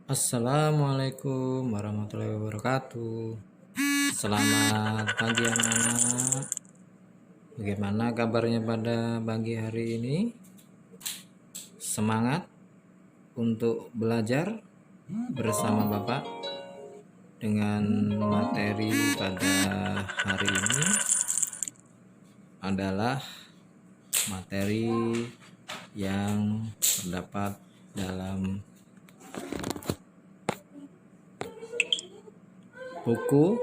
Assalamualaikum warahmatullahi wabarakatuh. Selamat pagi anak-anak. Bagaimana kabarnya pada pagi hari ini? Semangat untuk belajar bersama Bapak dengan materi pada hari ini adalah materi yang terdapat dalam buku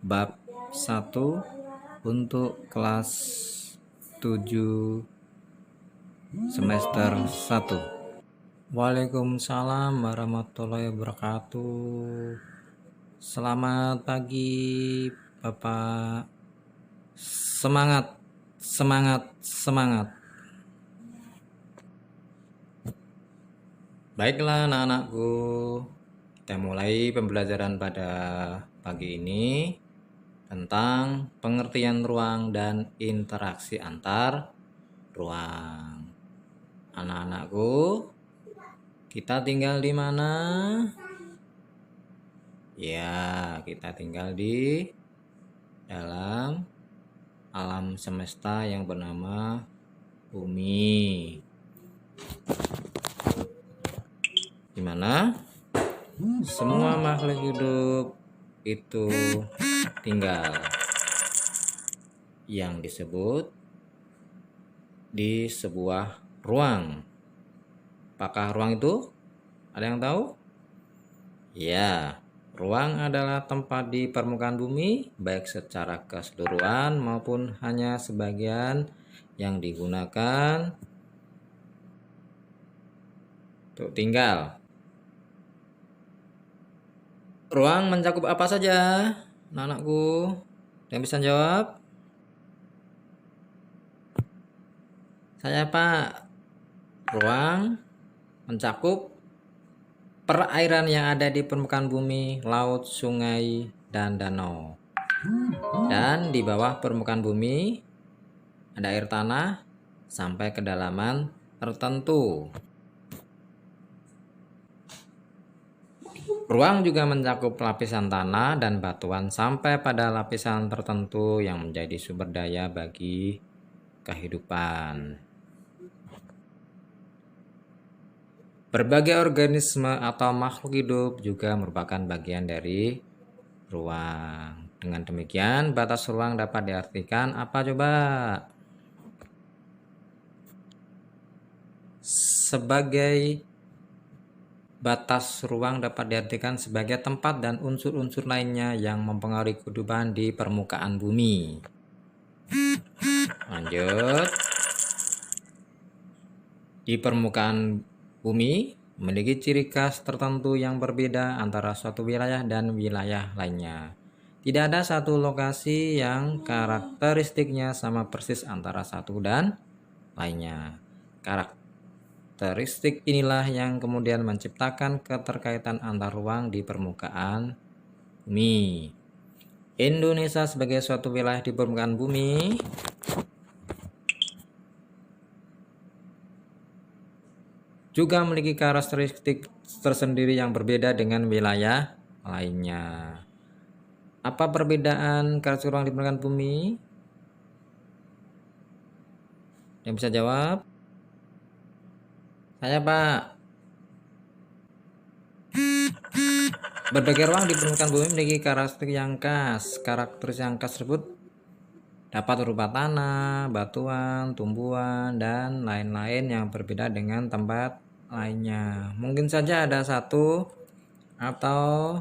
bab 1 untuk kelas 7 semester 1. Waalaikumsalam warahmatullahi wabarakatuh. Selamat pagi Bapak. Semangat, semangat, semangat. Baiklah anak-anakku, kita mulai pembelajaran pada pagi ini tentang pengertian ruang dan interaksi antar ruang. Anak-anakku, kita tinggal di mana? Ya, kita tinggal di dalam alam semesta yang bernama bumi. Di mana semua makhluk hidup itu tinggal, yang disebut di sebuah ruang. Apakah ruang itu? Ada yang tahu? Ya, ruang adalah tempat di permukaan bumi, baik secara keseluruhan maupun hanya sebagian yang digunakan untuk tinggal. Ruang mencakup apa saja, anak-anakku? Yang bisa jawab? Saya Pak. Ruang mencakup perairan yang ada di permukaan bumi, laut, sungai, dan danau. Dan di bawah permukaan bumi ada air tanah sampai kedalaman tertentu. Ruang juga mencakup lapisan tanah dan batuan sampai pada lapisan tertentu yang menjadi sumber daya bagi kehidupan. Berbagai organisme atau makhluk hidup juga merupakan bagian dari ruang. Dengan demikian, batas ruang dapat diartikan apa coba? Batas ruang dapat diartikan sebagai tempat dan unsur-unsur lainnya yang mempengaruhi kehidupan di permukaan bumi. Lanjut. Di permukaan bumi memiliki ciri khas tertentu yang berbeda antara suatu wilayah dan wilayah lainnya. Tidak ada satu lokasi yang karakteristiknya sama persis antara satu dan lainnya. Karakteristik inilah yang kemudian menciptakan keterkaitan antar ruang di permukaan bumi. Indonesia sebagai suatu wilayah di permukaan bumi juga memiliki karakteristik tersendiri yang berbeda dengan wilayah lainnya. Apa perbedaan karakteristik ruang di permukaan bumi? Yang bisa jawab? Saya Pak. Berbagai ruang di permukaan bumi memiliki karakteristik yang khas. Karakteristik yang khas tersebut dapat berupa tanah, batuan, tumbuhan, dan lain-lain yang berbeda dengan tempat lainnya. Mungkin saja ada satu atau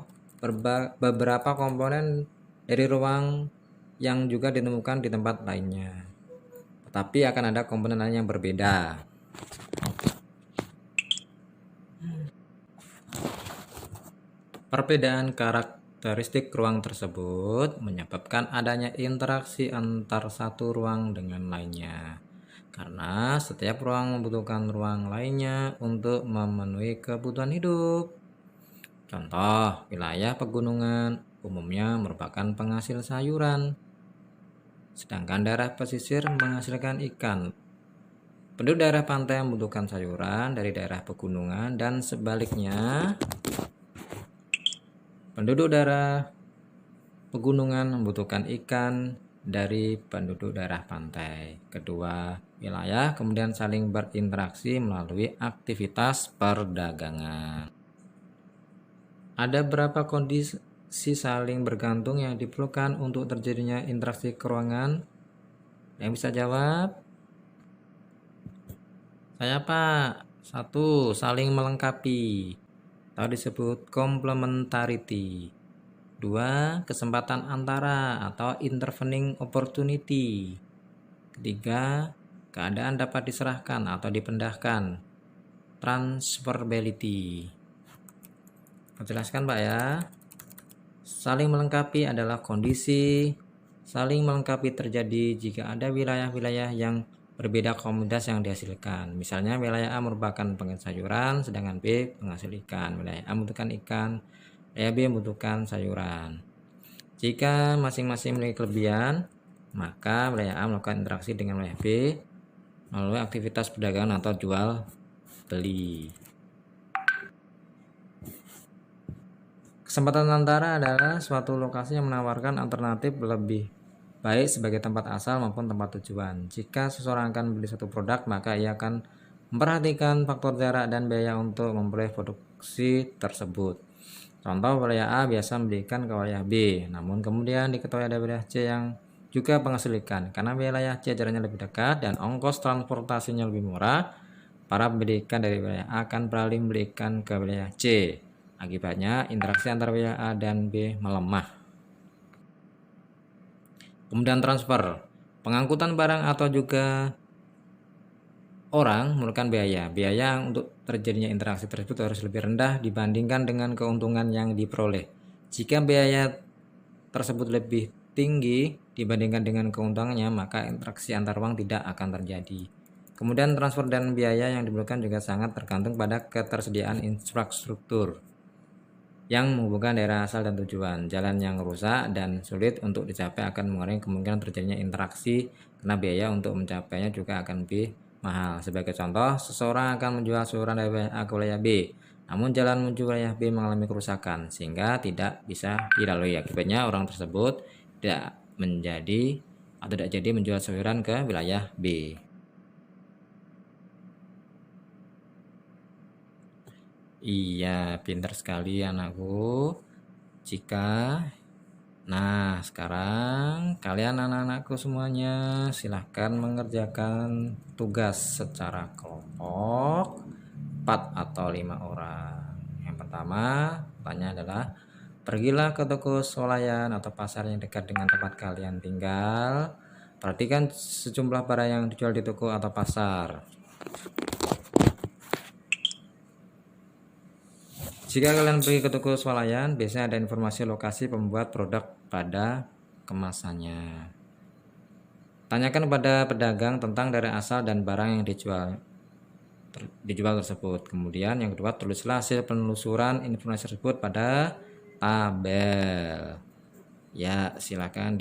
beberapa komponen dari ruang yang juga ditemukan di tempat lainnya. Tetapi akan ada komponen lain yang berbeda. Perbedaan karakteristik ruang tersebut menyebabkan adanya interaksi antar satu ruang dengan lainnya. Karena setiap ruang membutuhkan ruang lainnya untuk memenuhi kebutuhan hidup. Contoh, wilayah pegunungan umumnya merupakan penghasil sayuran, sedangkan daerah pesisir menghasilkan ikan. Penduduk daerah pantai membutuhkan sayuran dari daerah pegunungan dan sebaliknya. Penduduk daerah pegunungan membutuhkan ikan dari penduduk daerah pantai. Kedua wilayah kemudian saling berinteraksi melalui aktivitas perdagangan. Ada berapa kondisi saling bergantung yang diperlukan untuk terjadinya interaksi keuangan? Yang bisa jawab? Saya Pak. 1. Saling melengkapi atau disebut complementarity. 2. Kesempatan antara atau intervening opportunity. Ketiga, keadaan dapat diserahkan atau dipindahkan, transferability. Jelaskan Pak ya. Saling melengkapi adalah kondisi saling melengkapi terjadi jika ada wilayah-wilayah yang berbeda komoditas yang dihasilkan. Misalnya wilayah A merupakan penghasil sayuran, sedangkan B penghasil ikan. Wilayah A membutuhkan ikan, wilayah B membutuhkan sayuran. Jika masing-masing memiliki kelebihan, maka wilayah A melakukan interaksi dengan wilayah B melalui aktivitas perdagangan atau jual beli. Kesempatan antara adalah suatu lokasi yang menawarkan alternatif lebih baik sebagai tempat asal maupun tempat tujuan. Jika seseorang akan beli satu produk, maka ia akan memperhatikan faktor jarak dan biaya untuk memperoleh produksi tersebut. Contoh, wilayah A biasa membelikan ke wilayah B, namun kemudian diketahui ada wilayah C yang juga penghasil ikan. Karena wilayah C jaraknya lebih dekat dan ongkos transportasinya lebih murah, para pembeli ikan dari wilayah A akan beralih membeli ikan ke wilayah C. Akibatnya, interaksi antara wilayah A dan B melemah. Kemudian transfer. Pengangkutan barang atau juga orang memerlukan biaya. Biaya untuk terjadinya interaksi tersebut harus lebih rendah dibandingkan dengan keuntungan yang diperoleh. Jika biaya tersebut lebih tinggi dibandingkan dengan keuntungannya, maka interaksi antar uang tidak akan terjadi. Kemudian transfer dan biaya yang diperlukan juga sangat tergantung pada ketersediaan infrastruktur yang menghubungkan daerah asal dan tujuan. Jalan yang rusak dan sulit untuk dicapai akan mengurangi kemungkinan terjadinya interaksi karena biaya untuk mencapainya juga akan lebih mahal. Sebagai contoh, seseorang akan menjual sayuran dari wilayah A ke wilayah B, namun jalan menuju wilayah B mengalami kerusakan sehingga tidak bisa dilalui. Akibatnya orang tersebut tidak jadi menjual sayuran ke wilayah B. Iya, pintar sekali anakku. Nah, sekarang kalian anak-anakku semuanya silahkan mengerjakan tugas secara kelompok 4 atau 5 orang. Yang pertama, pertanyaan adalah pergilah ke toko swalayan atau pasar yang dekat dengan tempat kalian tinggal. Perhatikan sejumlah barang yang dijual di toko atau pasar. Jika kalian pergi ke toko swalayan, biasanya ada informasi lokasi pembuat produk pada kemasannya. Tanyakan kepada pedagang tentang daerah asal dan barang yang dijual tersebut. Kemudian yang kedua, tulislah hasil penelusuran informasi tersebut pada tabel. Ya, silakan